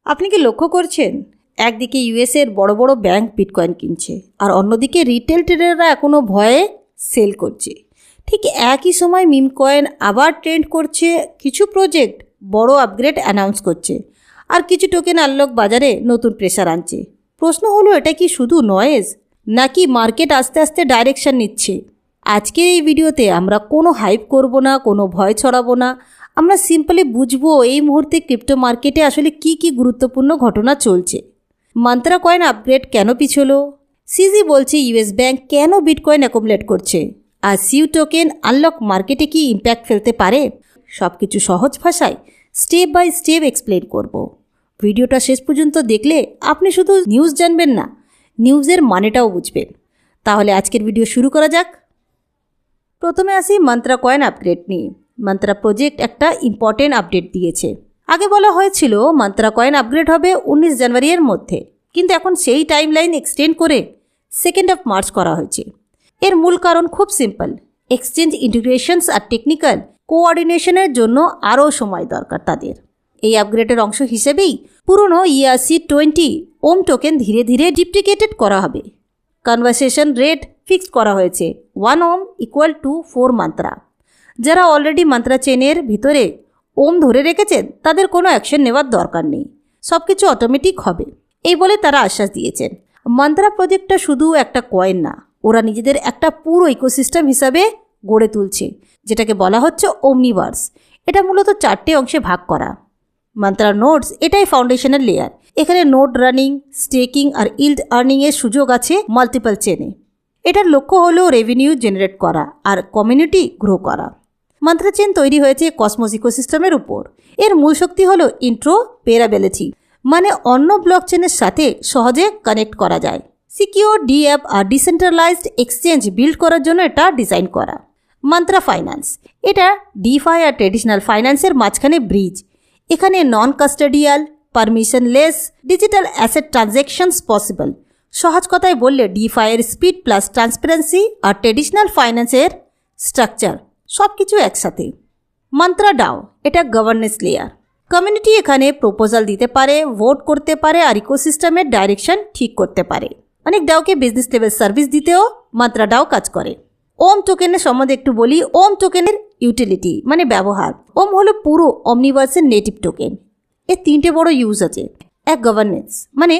আপনি কি লক্ষ্য করছেন, একদিকে ইউএসের বড় বড় ব্যাংক বিটকয়েন কিনছে আর অন্যদিকে রিটেল ট্রেডাররা এখনও ভয়ে সেল করছে। ঠিক একই সময় মিম কয়েন আবার ট্রেন্ড করছে, কিছু প্রজেক্ট বড় আপগ্রেড অ্যানাউন্স করছে আর কিছু টোকেন আনলক বাজারে নতুন প্রেশার আনছে। প্রশ্ন হলো, এটা কি শুধু নয়েজ নাকি মার্কেট আস্তে আস্তে ডাইরেকশন নিচ্ছে? আজকের এই ভিডিওতে আমরা কোনো হাইপ করব না, কোনো ভয় ছড়াবো না। আমরা সিম্পলি বুঝবো এই মুহূর্তে ক্রিপ্টো মার্কেটে আসলে কি গুরুত্বপূর্ণ ঘটনা চলছে। মান্ত্রা কয়েন আপগ্রেড কেন পিছলো, সিজি বলছে ইউএস ব্যাংক কেন বিটকয়েন অ্যাকুমুলেট করছে, আর সিউ টোকেন আনলক মার্কেটে কি ইম্প্যাক্ট ফেলতে পারে, সব কিছু সহজ ভাষায় স্টেপ বাই স্টেপ এক্সপ্লেন করব। ভিডিওটা শেষ পর্যন্ত দেখলে আপনি শুধু নিউজ জানবেন না, নিউজের মানেটাও বুঝবেন। তাহলে আজকের ভিডিও শুরু করা যাক। প্রথমে আসি মান্ত্রা কয়েন আপগ্রেড নিয়ে। মান্ত্রা প্রজেক্ট একটা ইম্পর্টেন্ট আপডেট দিয়েছে। আগে বলা হয়েছিল মান্ত্রা কয়েন আপগ্রেড হবে 19 জানুয়ারির মধ্যে, কিন্তু এখন সেই টাইমলাইন এক্সটেন্ড করে 2 মার্চ করা হয়েছে। এর মূল কারণ খুব সিম্পল, এক্সচেঞ্জ ইন্টিগ্রেশনস আর টেকনিক্যাল কোঅর্ডিনেশনের জন্য আরও সময় দরকার তাদের। এই আপগ্রেডের অংশ হিসেবেই পুরনো ERC-20 ওম টোকেন ধীরে ধীরে ডিপ্লিকেটেড করা হবে। কনভারসেশন রেট ফিক্সড করা হয়েছে 1 ওম = 4 মান্ত্রা। যারা অলরেডি মান্ত্রা চেনের ভিতরে ওম ধরে রেখেছেন তাদের কোনো অ্যাকশন নেওয়ার দরকার নেই, সব কিছু অটোমেটিক হবে, এই বলে তারা আশ্বাস দিয়েছেন। মান্ত্রা প্রজেক্টটা শুধু একটা কয়েন না, ওরা নিজেদের একটা পুরো ইকোসিস্টেম হিসাবে গড়ে তুলছে, যেটাকে বলা হচ্ছে ওমনিভার্স। এটা মূলত 4টে অংশে ভাগ করা। মান্ত্রা নোডস এটাই ফাউন্ডেশনের লেয়ার। এখানে নোড রানিং, স্টেকিং আর ইল্ড আর্নিংয়ের সুযোগ আছে মাল্টিপল চেনে। এটার লক্ষ্য হলো রেভিনিউ জেনারেট করা আর কমিউনিটি গ্রো করা। মান্ত্রা চেন তৈরি হয়েছে কসমোস ইকোসিস্টেমের উপর। এর মূল শক্তি হলো ইন্ট্রোপেরাবিলিটি, মানে অন্য ব্লক চেনের সাথে সহজে কানেক্ট করা যায়। সিকিউর ডিঅ্যাপ আর ডিসেন্ট্রালাইজড এক্সচেঞ্জ বিল্ড করার জন্য এটা ডিজাইন করা। মান্ত্রা ফাইন্যান্স এটা ডিফাই আর ট্রেডিশনাল ফাইন্যান্সের মাঝখানে ব্রিজ। এখানে non custodial, permissionless digital asset transactions possible. সহজ কথায় বললে ডিফাইয়ের স্পিড প্লাস ট্রান্সপারেন্সি আর ট্রেডিশনাল ফাইন্যান্সের স্ট্রাকচার সব কিছু একসাথে। মান্ত্রা ডাও এটা গভর্নেন্স লেয়ার। কমিউনিটি এখানে প্রপোজাল দিতে পারে, ভোট করতে পারে আর ইকোসিস্টেমের ডাইরেকশন ঠিক করতে পারে। অনেক ডাওকে বিজনেস লেভেল সার্ভিস দিতেও মান্ত্রা ডাও কাজ করে। ওম টোকেনের সম্বন্ধে একটু বলি। ওম টোকেনের ইউটিলিটি মানে ব্যবহার। ওম হলো পুরো অমনিভার্সের নেটিভ টোকেন। এর 3টে বড় ইউজ আছে। এক, গভর্নেন্স, মানে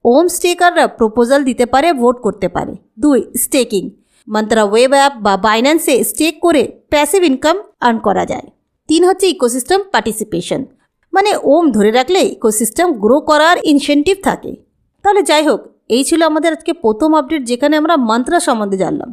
ওম স্টেকাররা প্রপোজাল দিতে পারে, ভোট করতে পারে। 2, স্টেকিং, মান্ত্রা ওয়েব অ্যাপ বা বাইন্যান্সে স্টেক করে প্যাসিভ ইনকাম আর্ন করা যায়। 3 হচ্ছে ইকোসিস্টেম পার্টিসিপেশন, মানে ওম ধরে রাখলে ইকোসিস্টেম গ্রো করার ইনসেন্টিভ থাকে। তাহলে যাই হোক, এই ছিল আমাদের আজকে প্রথম আপডেট, যেখানে আমরা মান্ত্রা সম্বন্ধে জানলাম।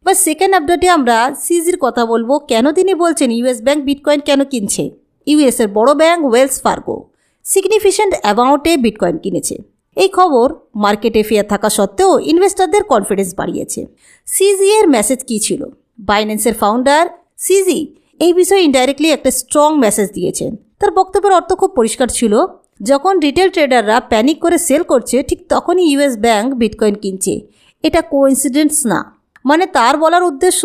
এবার সেকেন্ড আপডেটে আমরা সিজির কথা বলবো। কেন তিনি বলছেন ইউএস ব্যাংক বিটকয়েন কেন কিনছে। ইউএসের বড় ব্যাংক ওয়েলস ফার্গো সিগনিফিকেন্ট অ্যামাউন্টে বিটকয়েন কিনেছে। এই খবর মার্কেটে ফেয়ার থাকা সত্ত্বেও ইনভেস্টরদের কনফিডেন্স বাড়িয়েছে। সিজি এর মেসেজ কী ছিল? বাইন্যান্সের ফাউন্ডার সিজি এই বিষয়ে ইনডাইরেক্টলি একটা স্ট্রং মেসেজ দিয়েছেন। তার বক্তব্যের অর্থ খুব পরিষ্কার ছিল, যখন রিটেল ট্রেডাররা প্যানিক করে সেল করছে ঠিক তখনই ইউএস ব্যাংক বিটকয়েন কিনছে। এটা কোইন্সিডেন্স না। মানে তার বলার উদ্দেশ্য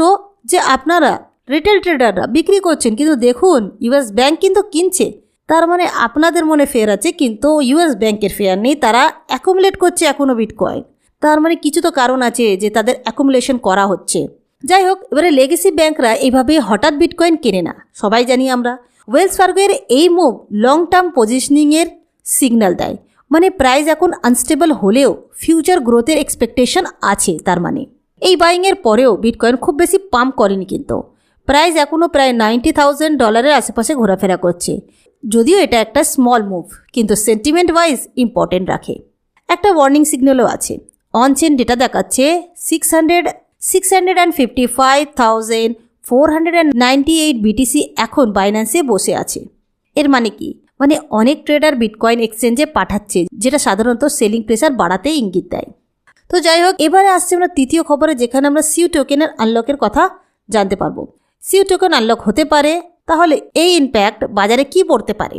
যে আপনারা রিটেল ট্রেডাররা বিক্রি করছেন, কিন্তু দেখুন ইউএস ব্যাংক কিন্তু কিনছে। তার মানে আপনাদের মনে ফেয়ার আছে, কিন্তু ইউএস ব্যাংকের ফেয়ার নেই। তারা অ্যাকুমুলেট করছে এখনও বিটকয়েন। তার মানে কিছু তো কারণ আছে যে তাদের অ্যাকুমুলেশন করা হচ্ছে। যাই হোক, এবারে লেগেসি ব্যাংকরা এইভাবে হঠাৎ বিটকয়েন কেনে না, সবাই জানি আমরা। ওয়েলস ফার্গোর এই মুভ লং টার্ম পজিশনিংয়ের সিগন্যাল দেয়। মানে প্রাইস এখন আনস্টেবল হলেও ফিউচার গ্রোথের এক্সপেকটেশন আছে। তার মানে এই বাইংয়ের পরেও বিটকয়েন খুব বেশি পাম্প করেনি, কিন্তু প্রাইস এখনও প্রায় $90,000 আশেপাশে ঘোরাফেরা করছে। যদিও এটা একটা স্মল মুভ, কিন্তু সেন্টিমেন্ট ওয়াইজ ইম্পর্টেন্ট রাখে। একটা ওয়ার্নিং সিগন্যালও আছে। অনচেন ডেটা দেখাচ্ছে 655,498 বিটিসি এখন বাইন্যান্সে বসে আছে। এর মানে কি? মানে অনেক ট্রেডার বিটকয়েন এক্সচেঞ্জে পাঠাচ্ছে, যেটা সাধারণত সেলিং প্রেসার বাড়াতে ইঙ্গিত দেয়। তো যাই হোক, এবারে আসছে আমরা তৃতীয় খবরে, যেখানে আমরা সিউ টোকেনের আনলকের কথা জানতে পারবো। সিউ টোকেন আনলক হতে পারে, তাহলে এই ইম্প্যাক্ট বাজারে কি পড়তে পারে?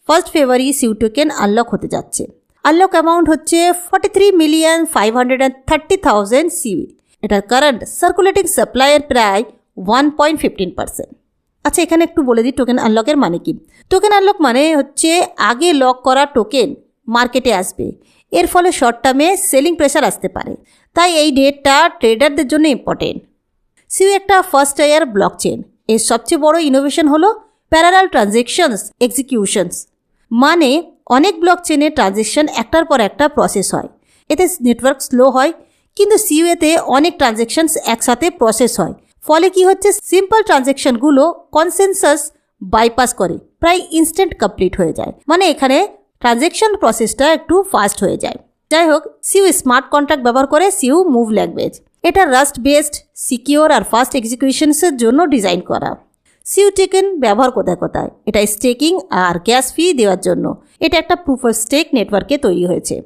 1 ফেব্রুয়ারি সিউ টোকেন আনলক হতে যাচ্ছে। আনলক অ্যামাউন্ট হচ্ছে 43,530,000 সিউ। এটার কারেন্ট সার্কুলেটিং সাপ্লাইয়ের প্রায় 1.15%। আচ্ছা, এখানে একটু বলে দিই টোকেন আনলকের মানে কি। টোকেন আনলক মানে হচ্ছে আগে লক করা টোকেন মার্কেটে আসবে। এর ফলে শর্ট টার্মে সেলিং প্রেশার আসতে পারে, তাই এই ডেটটা ট্রেডারদের জন্য ইম্পর্টেন্ট। সিউ একটা ফার্স্ট ইয়ার ব্লকচেন। এর সবচেয়ে বড় ইনোভেশন হলো প্যারালাল ট্রানজ্যাকশনস এক্সিকিউশনস, মানে অনেক ব্লকচেনে ট্রানজ্যাকশন একটার পর একটা প্রসেস হয়। এতে নেটওয়ার্ক স্লো হয়, কিন্তু সিইউতে অনেক ট্রানজ্যাকশনস একসাথে প্রসেস হয়। ফলে কি হচ্ছে, সিম্পল ট্রানজ্যাকশনগুলো কনসেনসাস বাইপাস করে প্রায় ইনস্ট্যান্ট কমপ্লিট হয়ে যায়, মানে এখানে ট্রানজ্যাকশন প্রসেসটা একটু ফাস্ট হয়ে যায়। যাই হোক, সিউ স্মার্ট কন্ট্রাক্ট ব্যবহার করে সিউ মুভ ল্যাঙ্গুয়েজ। এটা রাস্ট বেসড, সিকিওর আর ফাস্ট এক্সিকিউশনসের জন্য ডিজাইন করা। সিউ টোকেন ব্যবহার কোথায় কোথায়, এটা স্টেকিং আর গ্যাস ফি দেওয়ার জন্য। এটা একটা প্রুফ অফ স্টেক নেটওয়ার্কে তৈরি হয়েছে।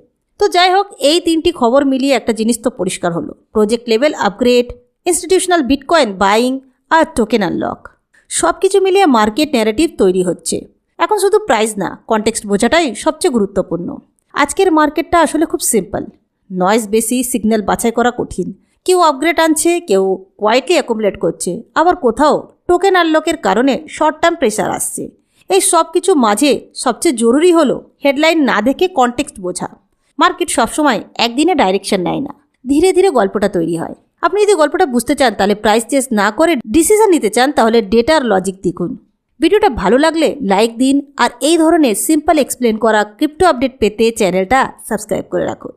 তো যাই হোক, এই তিনটি খবর মিলিয়ে একটা জিনিস তো পরিষ্কার হলো, project level upgrade, institutional bitcoin buying আর টোকেন আনলক, সব কিছু মিলিয়ে মার্কেট ন্যারেটিভ তৈরি হচ্ছে। এখন শুধু প্রাইস না, কনটেক্সট বোঝাটাই সবচেয়ে গুরুত্বপূর্ণ। আজকের মার্কেটটা আসলে খুব সিম্পল, নয়েজ বেশি, সিগন্যাল বাছাই করা কঠিন। কেউ আপগ্রেড আনছে, কেউ কোয়াইটলি অ্যাকুমুলেট করছে, আবার কোথাও টোকেন আনলকের কারণে শর্ট টার্ম প্রেশার আসছে। এই সব কিছু মাঝে সবচেয়ে জরুরি হলো হেডলাইন না দেখে কনটেক্সট বোঝা। মার্কেট সবসময় একদিনে ডাইরেকশন নেয় না, ধীরে ধীরে গল্পটা তৈরি হয়। আপনি যদি গল্পটা বুঝতে চান, তাহলে প্রাইস চেস না করে ডিসিশন নিতে চান, তাহলে ডেটার লজিক দেখুন। ভিডিওটা ভালো লাগলে লাইক দিন, আর এই ধরনের সিম্পল এক্সপ্লেন করা ক্রিপ্টো আপডেট পেতে চ্যানেলটা সাবস্ক্রাইব করে রাখুন।